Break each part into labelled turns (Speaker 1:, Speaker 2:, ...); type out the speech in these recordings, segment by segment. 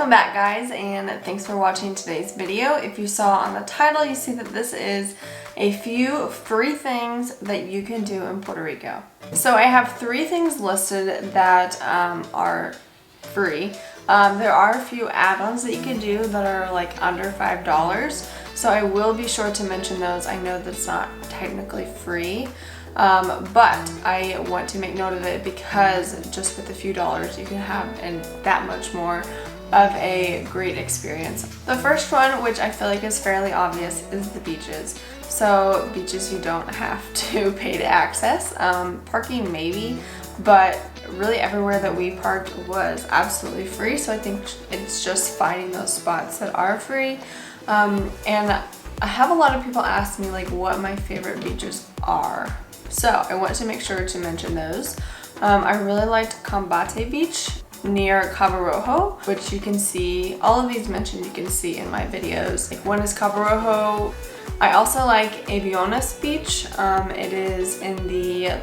Speaker 1: Welcome back, guys, and thanks for watching today's video. If you saw on the title, you see that this is a few free things that you can do in Puerto Rico. So I have 3 things listed that are free. There are a few add-ons that you can do that are like under $5, so I will be sure to mention those. I know that it's not technically free, but I want to make note of it because just with a few dollars you can have that much more of a great experience. The first one, which I feel like is fairly obvious, is the beaches. So beaches you don't have to pay to access. Parking maybe, but really everywhere that we parked was absolutely free, so I think it's just finding those spots that are free. And I have a lot of people ask me like what my favorite beaches are, so I want to make sure to mention those. I really liked Combate Beach near Cabo Rojo, which you can see, all of these mentioned you can see in my videos. Like one is Cabo Rojo. I also like Aviones Beach. It is in the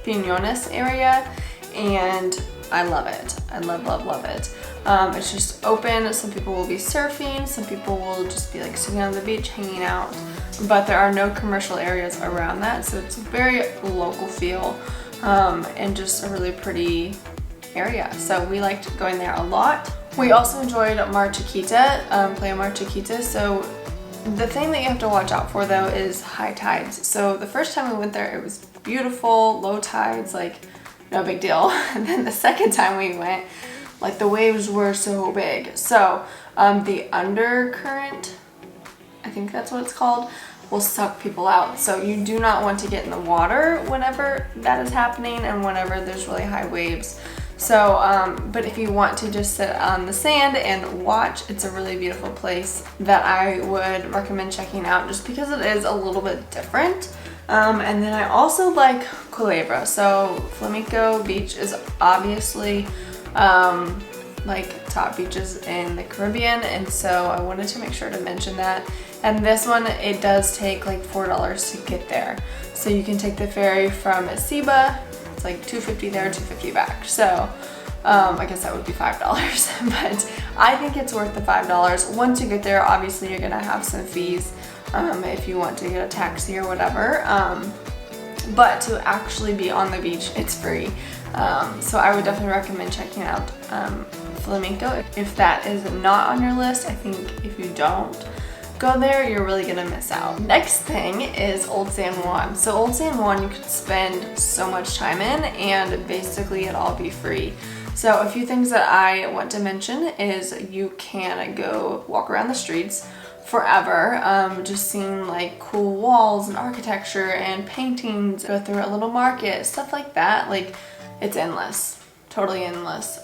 Speaker 1: Piñones area, and I love it. I love it. It's just open. Some people will be surfing, some people will just be like sitting on the beach hanging out, but there are no commercial areas around that, so it's a very local feel, and just a really pretty area. So we liked going there a lot. We also enjoyed Mar Chiquita, Playa Mar Chiquita. So the thing that you have to watch out for though is high tides. So the first time we went there, it was beautiful, low tides, like no big deal. And then the second time we went, like the waves were so big. So the undercurrent, I think that's what it's called, will suck people out. So you do not want to get in the water whenever that is happening and whenever there's really high waves. So, but if you want to just sit on the sand and watch, it's a really beautiful place that I would recommend checking out just because it is a little bit different. And then I also like Culebra. So Flamenco Beach is obviously like top beaches in the Caribbean, and so I wanted to make sure to mention that. And this one, it does take like $4 to get there. So you can take the ferry from Ciba. It's like $2.50 there, $2.50 back. So I guess that would be $5, but I think it's worth the $5. Once you get there, obviously you're gonna have some fees if you want to get a taxi or whatever. But to actually be on the beach, it's free. So I would definitely recommend checking out Flamenco. If that is not on your list, I think if you don't go there, you're really gonna miss out. Next thing is Old San Juan. So Old San Juan you could spend so much time in and basically it all be free. So a few things that I want to mention is you can go walk around the streets forever, just seeing like cool walls and architecture and paintings, go through a little market, stuff like that. Like it's endless, totally endless.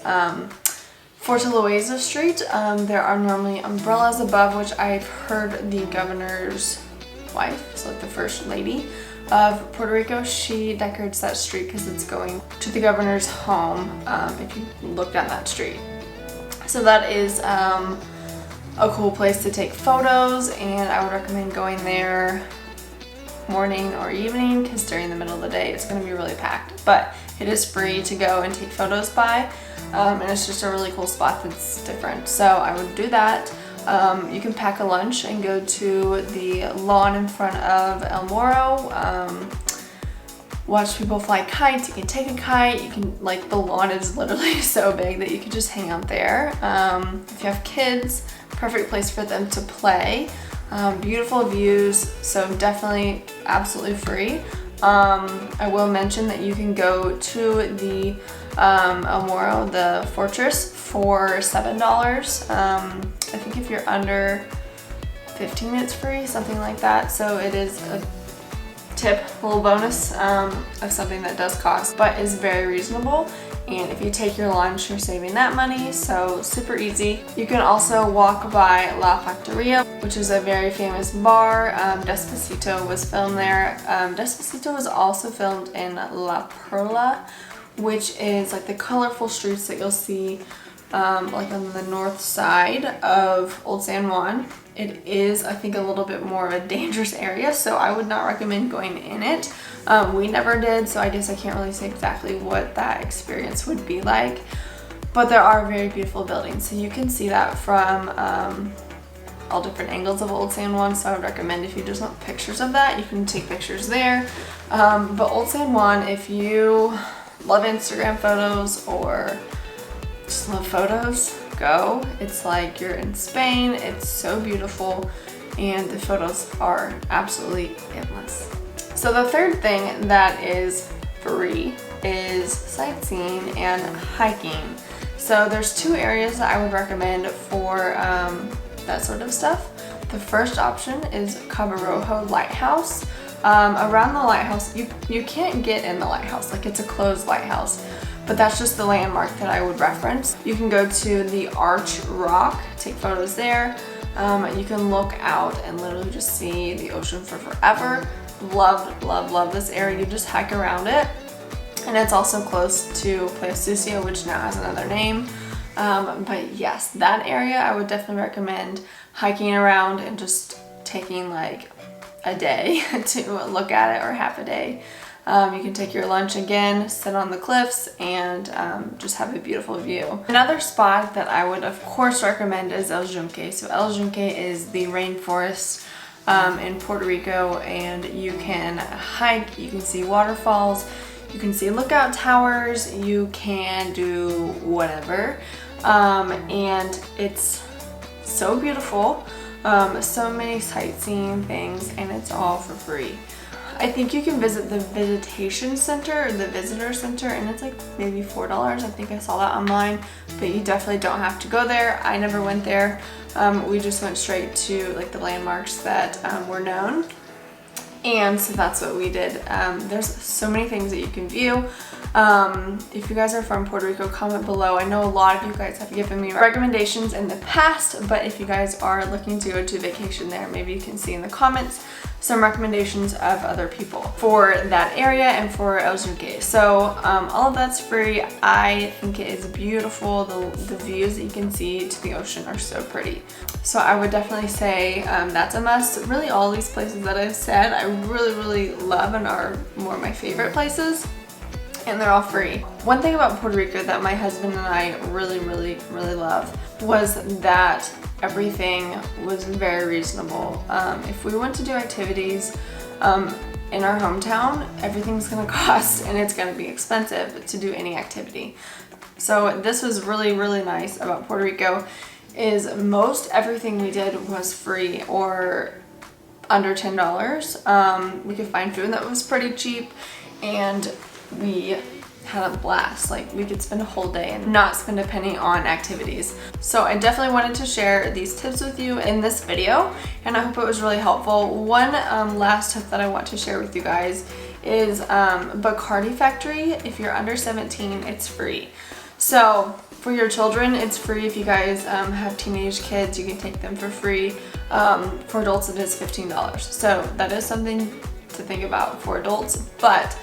Speaker 1: Forte Loaiza Street, there are normally umbrellas above, which I've heard the governor's wife, so like the first lady of Puerto Rico, she decorates that street because it's going to the governor's home, if you look down that street. So that is a cool place to take photos, and I would recommend going there morning or evening because during the middle of the day it's going to be really packed, but it is free to go and take photos by. And it's just a really cool spot that's different. So I would do that. You can pack a lunch and go to the lawn in front of El Moro. Watch people fly kites. You can take a kite. You can, like, the lawn is literally so big that you can just hang out there. If you have kids, perfect place for them to play. Beautiful views, so definitely absolutely free. I will mention that you can go to the El Moro, the fortress, for $7. I think if you're under 15 it's free, something like that. So it is a tip, a little bonus of something that does cost but is very reasonable. And if you take your lunch, you're saving that money, so super easy. You can also walk by La Factoria, which is a very famous bar. Despacito was filmed there. Despacito was also filmed in La Perla, which is like the colorful streets that you'll see like on the north side of Old San Juan. It is, I think, a little bit more of a dangerous area, so I would not recommend going in it. We never did, so I guess I can't really say exactly what that experience would be like. but there are very beautiful buildings. So you can see that from all different angles of Old San Juan. So I would recommend if you just want pictures of that, you can take pictures there. But Old San Juan, if you love Instagram photos or just love photos, go. It's like you're in Spain. It's so beautiful and the photos are absolutely endless. So the third thing that is free is sightseeing and hiking. So there's two areas that I would recommend for that sort of stuff. The first option is Cabo Rojo Lighthouse. Around the lighthouse, you can't get in the lighthouse, like it's a closed lighthouse, but that's just the landmark that I would reference. You can go to the Arch Rock, take photos there. You can look out and literally just see the ocean for forever. Love, love, love this area. You just hike around it. And it's also close to Playa Sucia, which now has another name. But yes, that area I would definitely recommend hiking around and just taking like a day to look at it, or half a day. You can take your lunch again, sit on the cliffs, and just have a beautiful view. Another spot that I would of course recommend is El Yunque. So El Yunque is the rainforest in Puerto Rico, and you can hike, you can see waterfalls, you can see lookout towers, you can do whatever, and it's so beautiful. So many sightseeing things, and it's all for free. I think you can visit the visitation center or the visitor center, and it's like maybe $4. I think I saw that online, but you definitely don't have to go there. I never went there. We just went straight to like the landmarks that were known, and so that's what we did. There's so many things that you can view. If you guys are from Puerto Rico, comment below. I know a lot of you guys have given me recommendations in the past, but if you guys are looking to go to vacation there, maybe you can see in the comments some recommendations of other people for that area and for El Yunque. So all of that's free. I think it is beautiful. The views that you can see to the ocean are so pretty. So I would definitely say that's a must. Really, all these places that I've said, I really, really love and are more of my favorite places. And they're all free. One thing about Puerto Rico that my husband and I really, really, really love was that everything was very reasonable. If we went to do activities in our hometown, everything's gonna cost and it's gonna be expensive to do any activity. So this was really, really nice about Puerto Rico, is most everything we did was free or under $10. We could find food that was pretty cheap, and we had a blast. Like, we could spend a whole day and not spend a penny on activities. So I definitely wanted to share these tips with you in this video, and I hope it was really helpful. One last tip that I want to share with you guys is Bacardi Factory. If you're under 17, it's free. So for your children, it's free. If you guys have teenage kids, you can take them for free. For adults, it is $15. So that is something to think about for adults, but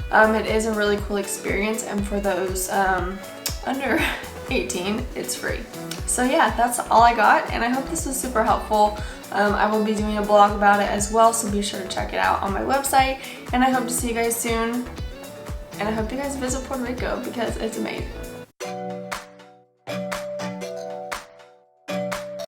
Speaker 1: it is a really cool experience, and for those under 18, it's free. So yeah, that's all I got, and I hope this was super helpful. I will be doing a blog about it as well, so be sure to check it out on my website, and I hope to see you guys soon, and I hope you guys visit Puerto Rico because it's amazing.